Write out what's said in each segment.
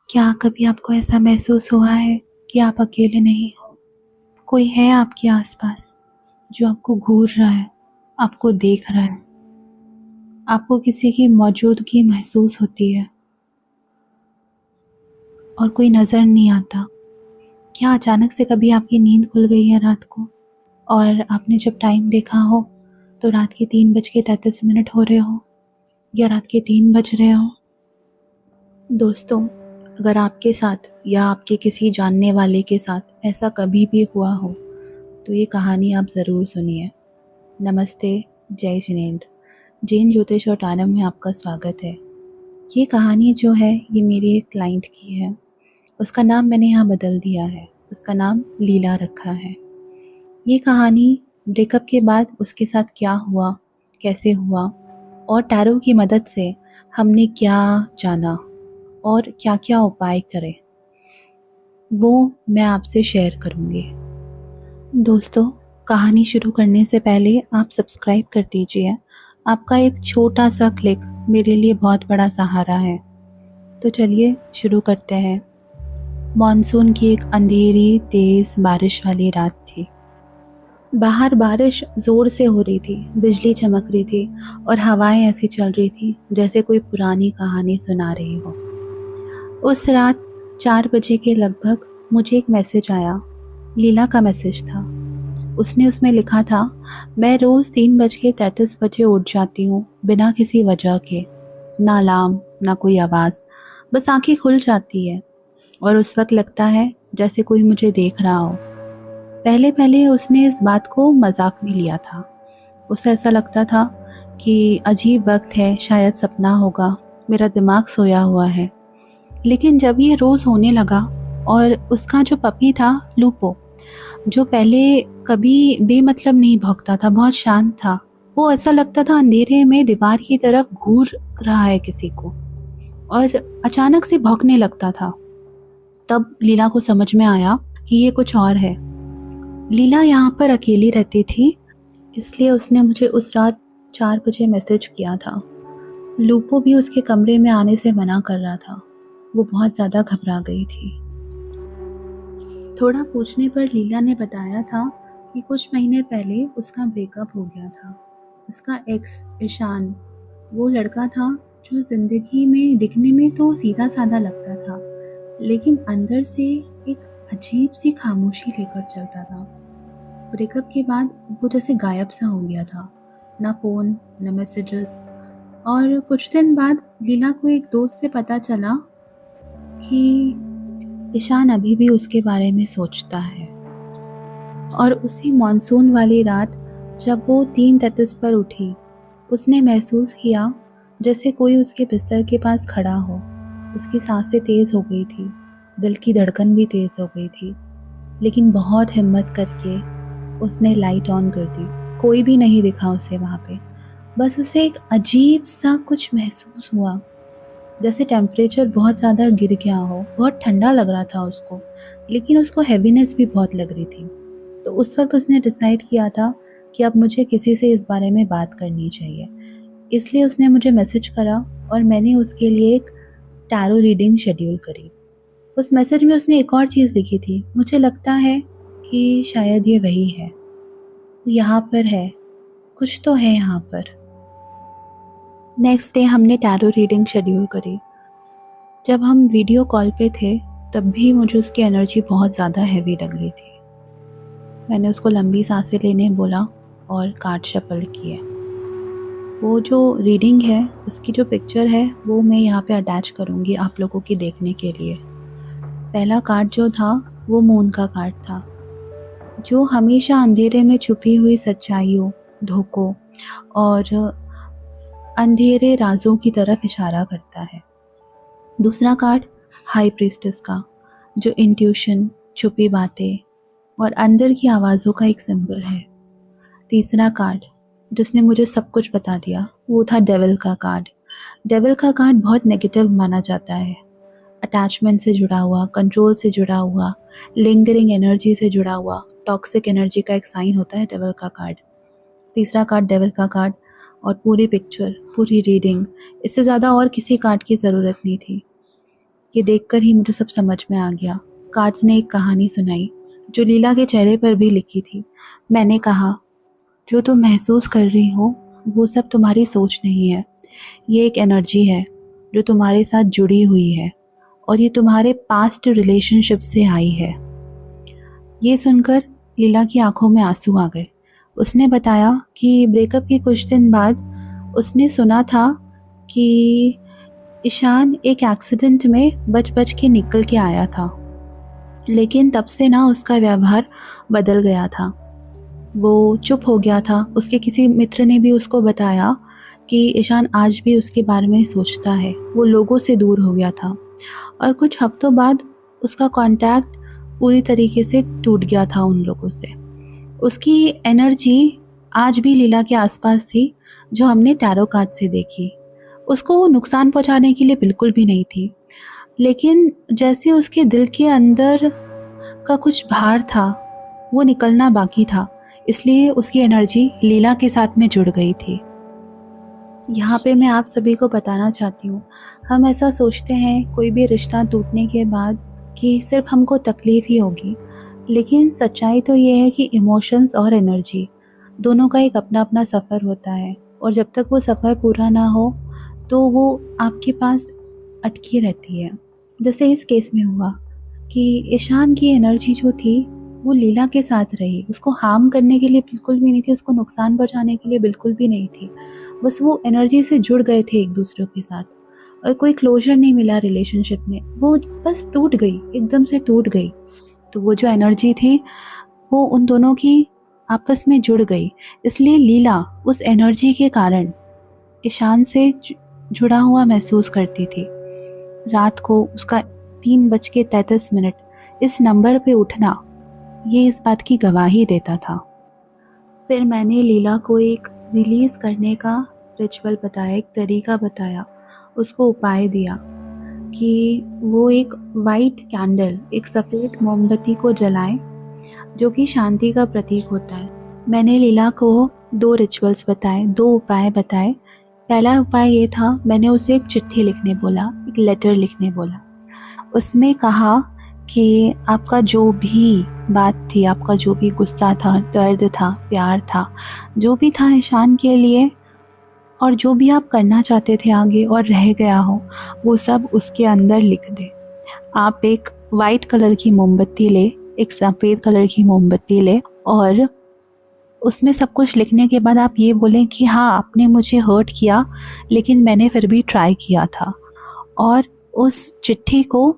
क्या कभी आपको ऐसा महसूस हुआ है कि आप अकेले नहीं हो? कोई है आपके आसपास जो आपको घूर रहा है, आपको देख रहा है, आपको किसी की मौजूदगी महसूस होती है और कोई नज़र नहीं आता। क्या अचानक से कभी आपकी नींद खुल गई है रात को और आपने जब टाइम देखा हो तो रात के 3:33 हो रहे हो या रात के 3 बज रहे हो? दोस्तों, अगर आपके साथ या आपके किसी जानने वाले के साथ ऐसा कभी भी हुआ हो तो ये कहानी आप ज़रूर सुनिए। नमस्ते, जय जिनेंद्र। जैन ज्योतिष और टारम में आपका स्वागत है। ये कहानी जो है ये मेरी एक क्लाइंट की है। उसका नाम मैंने यहाँ बदल दिया है, उसका नाम लीला रखा है। ये कहानी ब्रेकअप के बाद उसके साथ क्या हुआ, कैसे हुआ और टैरो की मदद से हमने क्या जाना और क्या क्या उपाय करे, वो मैं आपसे शेयर करूँगी। दोस्तों, कहानी शुरू करने से पहले आप सब्सक्राइब कर दीजिए। आपका एक छोटा सा क्लिक मेरे लिए बहुत बड़ा सहारा है। तो चलिए शुरू करते हैं। मॉनसून की एक अंधेरी तेज बारिश वाली रात थी। बाहर बारिश जोर से हो रही थी, बिजली चमक रही थी और हवाएं ऐसी चल रही थी जैसे कोई पुरानी कहानी सुना रही हो। उस रात 4 बजे के लगभग मुझे एक मैसेज आया। लीला का मैसेज था। उसने उसमें लिखा था, मैं रोज़ 3:33 उठ जाती हूँ बिना किसी वजह के। ना अलार्म, ना कोई आवाज़, बस आंखें खुल जाती है और उस वक्त लगता है जैसे कोई मुझे देख रहा हो। पहले पहले उसने इस बात को मजाक में लिया था। उसे ऐसा लगता था कि अजीब वक्त है, शायद सपना होगा, मेरा दिमाग सोया हुआ है। लेकिन जब ये रोज़ होने लगा और उसका जो पपी था लूपो, जो पहले कभी बेमतलब नहीं भौंकता था, बहुत शांत था, वो ऐसा लगता था अंधेरे में दीवार की तरफ घूर रहा है किसी को और अचानक से भौंकने लगता था। तब लीला को समझ में आया कि ये कुछ और है। लीला यहाँ पर अकेली रहती थी, इसलिए उसने मुझे उस रात 4 बजे मैसेज किया था। लूपो भी उसके कमरे में आने से मना कर रहा था। वो बहुत ज़्यादा घबरा गई थी। थोड़ा पूछने पर लीला ने बताया था कि कुछ महीने पहले उसका ब्रेकअप हो गया था। उसका एक्स ईशान वो लड़का था जो जिंदगी में दिखने में तो सीधा साधा लगता था, लेकिन अंदर से एक अजीब सी खामोशी लेकर चलता था। ब्रेकअप के बाद वो जैसे गायब सा हो गया था, ना फोन ना मैसेजेस। और कुछ दिन बाद लीला को एक दोस्त से पता चला कि ईशान अभी भी उसके बारे में सोचता है। और उसी मॉनसून वाली रात जब वो 3:33 पर उठी, उसने महसूस किया जैसे कोई उसके बिस्तर के पास खड़ा हो। उसकी सांसें तेज हो गई थी, दिल की धड़कन भी तेज हो गई थी, लेकिन बहुत हिम्मत करके उसने लाइट ऑन कर दी। कोई भी नहीं दिखा उसे वहाँ पे। बस उसे एक अजीब सा कुछ महसूस हुआ, जैसे टेम्परेचर बहुत ज़्यादा गिर गया हो। बहुत ठंडा लग रहा था उसको, लेकिन उसको हैवीनेस भी बहुत लग रही थी। तो उस वक्त उसने डिसाइड किया था कि अब मुझे किसी से इस बारे में बात करनी चाहिए। इसलिए उसने मुझे मैसेज करा और मैंने उसके लिए एक टैरो रीडिंग शेड्यूल करी। उस मैसेज में उसने एक और चीज़ लिखी थी। मुझे लगता है कि शायद ये वही है, वो यहाँ पर है, कुछ तो है यहाँ पर। नेक्स्ट डे हमने टैरो रीडिंग शेड्यूल करी। जब हम वीडियो कॉल पे थे तब भी मुझे उसकी एनर्जी बहुत ज़्यादा हैवी लग रही थी। मैंने उसको लंबी सांसें लेने बोला और कार्ड शफल किए। वो जो रीडिंग है उसकी जो पिक्चर है वो मैं यहाँ पे अटैच करूँगी आप लोगों की देखने के लिए। पहला कार्ड जो था वो मून का कार्ड था, जो हमेशा अंधेरे में छुपी हुई सच्चाइयों, धोखों और अंधेरे राजों की तरफ इशारा करता है। दूसरा कार्ड हाई प्रीस्टेस का, जो इंट्यूशन, छुपी बातें और अंदर की आवाज़ों का एक सिंबल है। तीसरा कार्ड जिसने मुझे सब कुछ बता दिया वो था डेविल का कार्ड। डेविल का कार्ड बहुत नेगेटिव माना जाता है, अटैचमेंट से जुड़ा हुआ, कंट्रोल से जुड़ा हुआ, लिंगरिंग एनर्जी से जुड़ा हुआ, टॉक्सिक एनर्जी का एक साइन होता है डेविल का कार्ड। तीसरा कार्ड डेविल का कार्ड और पूरी पिक्चर, पूरी रीडिंग, इससे ज़्यादा और किसी कार्ड की ज़रूरत नहीं थी। ये देखकर ही मुझे सब समझ में आ गया। कांच ने एक कहानी सुनाई जो लीला के चेहरे पर भी लिखी थी। मैंने कहा, जो तुम महसूस कर रही हो वो सब तुम्हारी सोच नहीं है, ये एक एनर्जी है जो तुम्हारे साथ जुड़ी हुई है और ये तुम्हारे पास्ट रिलेशनशिप से आई है। ये सुनकर लीला की आंखों में आंसू आ गए। उसने बताया कि ब्रेकअप के कुछ दिन बाद उसने सुना था कि ईशान एक एक्सीडेंट में बच बच के निकल के आया था, लेकिन तब से ना उसका व्यवहार बदल गया था। वो चुप हो गया था। उसके किसी मित्र ने भी उसको बताया कि ईशान आज भी उसके बारे में सोचता है। वो लोगों से दूर हो गया था और कुछ हफ्तों बाद उसका कांटेक्ट पूरी तरीके से टूट गया था उन लोगों से। उसकी एनर्जी आज भी लीला के आसपास थी जो हमने टैरो कार्ड से देखी। उसको नुकसान पहुंचाने के लिए बिल्कुल भी नहीं थी, लेकिन जैसे उसके दिल के अंदर का कुछ भार था वो निकलना बाकी था, इसलिए उसकी एनर्जी लीला के साथ में जुड़ गई थी। यहाँ पे मैं आप सभी को बताना चाहती हूँ, हम ऐसा सोचते हैं कोई भी रिश्ता टूटने के बाद कि सिर्फ हमको तकलीफ़ ही होगी, लेकिन सच्चाई तो ये है कि इमोशंस और एनर्जी दोनों का एक अपना अपना सफ़र होता है और जब तक वो सफ़र पूरा ना हो तो वो आपके पास अटकी रहती है। जैसे इस केस में हुआ कि ईशान की एनर्जी जो थी वो लीला के साथ रही, उसको हार्म करने के लिए बिल्कुल भी नहीं थी, उसको नुकसान पहुंचाने के लिए बिल्कुल भी नहीं थी। बस वो एनर्जी से जुड़ गए थे एक दूसरे के साथ और कोई क्लोजर नहीं मिला रिलेशनशिप में, वो बस टूट गई, एकदम से टूट गई। तो वो जो एनर्जी थी वो उन दोनों की आपस में जुड़ गई, इसलिए लीला उस एनर्जी के कारण ईशान से जुड़ा हुआ महसूस करती थी। रात को उसका 3:33 इस नंबर पे उठना ये इस बात की गवाही देता था। फिर मैंने लीला को एक रिलीज़ करने का रिचुअल बताया, एक तरीका बताया, उसको उपाय दिया कि वो एक वाइट कैंडल, एक सफ़ेद मोमबत्ती को जलाए जो कि शांति का प्रतीक होता है। मैंने लीला को 2 रिचुअल्स बताए, 2 उपाय बताए। पहला उपाय ये था, मैंने उसे एक चिट्ठी लिखने बोला, एक लेटर लिखने बोला। उसमें कहा कि आपका जो भी बात थी, आपका जो भी गुस्सा था, दर्द था, प्यार था, जो भी था ईशान के लिए और जो भी आप करना चाहते थे आगे और रह गया हो, वो सब उसके अंदर लिख दें। आप एक वाइट कलर की मोमबत्ती ले, एक सफ़ेद कलर की मोमबत्ती ले और उसमें सब कुछ लिखने के बाद आप ये बोलें कि हाँ, आपने मुझे हर्ट किया लेकिन मैंने फिर भी ट्राई किया था, और उस चिट्ठी को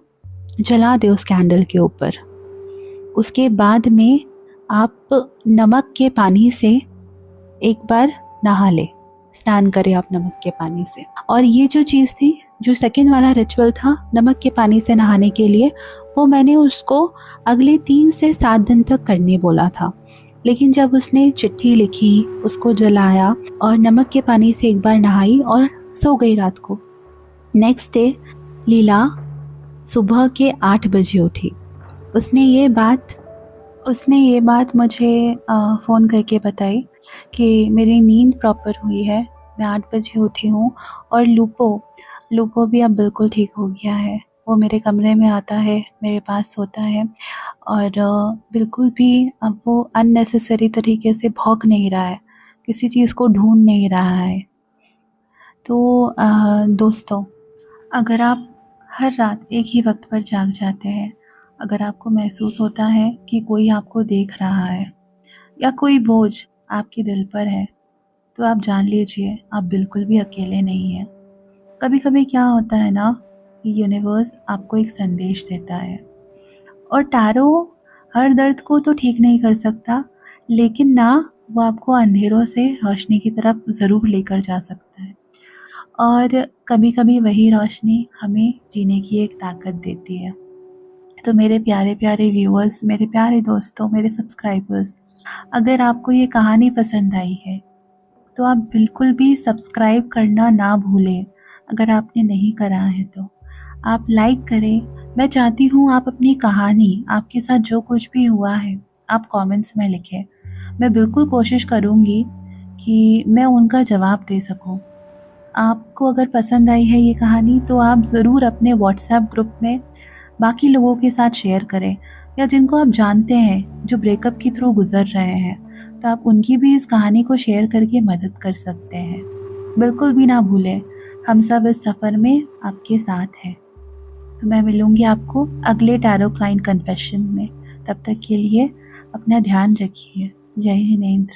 जला दे उस कैंडल के ऊपर। उसके बाद में आप नमक के पानी से एक बार नहा ले, स्नान करें आप नमक के पानी से। और ये जो चीज़ थी, जो सेकंड वाला रिचुअल था नमक के पानी से नहाने के लिए, वो मैंने उसको अगले 3 से 7 दिन तक करने बोला था। लेकिन जब उसने चिट्ठी लिखी, उसको जलाया और नमक के पानी से एक बार नहाई और सो गई रात को। नेक्स्ट डे लीला सुबह के 8 बजे उठी। उसने ये बात मुझे फ़ोन करके बताई कि मेरी नींद प्रॉपर हुई है, मैं 8 बजे उठी हूँ और लूपो भी अब बिल्कुल ठीक हो गया है। वो मेरे कमरे में आता है, मेरे पास सोता है और बिल्कुल भी अब वो अननेसेसरी तरीके से भौंक नहीं रहा है, किसी चीज़ को ढूंढ नहीं रहा है। तो दोस्तों, अगर आप हर रात एक ही वक्त पर जाग जाते हैं, अगर आपको महसूस होता है कि कोई आपको देख रहा है या कोई बोझ आपके दिल पर है, तो आप जान लीजिए आप बिल्कुल भी अकेले नहीं हैं। कभी कभी क्या होता है ना कि यूनिवर्स आपको एक संदेश देता है, और टैरो हर दर्द को तो ठीक नहीं कर सकता, लेकिन ना वो आपको अंधेरों से रोशनी की तरफ ज़रूर लेकर जा सकता है। और कभी कभी वही रोशनी हमें जीने की एक ताकत देती है। तो मेरे प्यारे प्यारे व्यूअर्स, मेरे प्यारे दोस्तों, मेरे सब्सक्राइबर्स, अगर आपको ये कहानी पसंद आई है तो आप बिल्कुल भी सब्सक्राइब करना ना भूलें। अगर आपने नहीं करा है तो आप लाइक करें। मैं चाहती हूँ आप अपनी कहानी, आपके साथ जो कुछ भी हुआ है, आप कमेंट्स में लिखें। मैं बिल्कुल कोशिश करूँगी कि मैं उनका जवाब दे सकूँ। आपको अगर पसंद आई है ये कहानी तो आप ज़रूर अपने व्हाट्सएप ग्रुप में बाकी लोगों के साथ शेयर करें, या जिनको आप जानते हैं जो ब्रेकअप के थ्रू गुज़र रहे हैं, तो आप उनकी भी इस कहानी को शेयर करके मदद कर सकते हैं। बिल्कुल भी ना भूलें, हम सब इस सफ़र में आपके साथ हैं। तो मैं मिलूँगी आपको अगले टैरो क्लाइंट कन्फेशन में। तब तक के लिए अपना ध्यान रखिए। जय हिंद।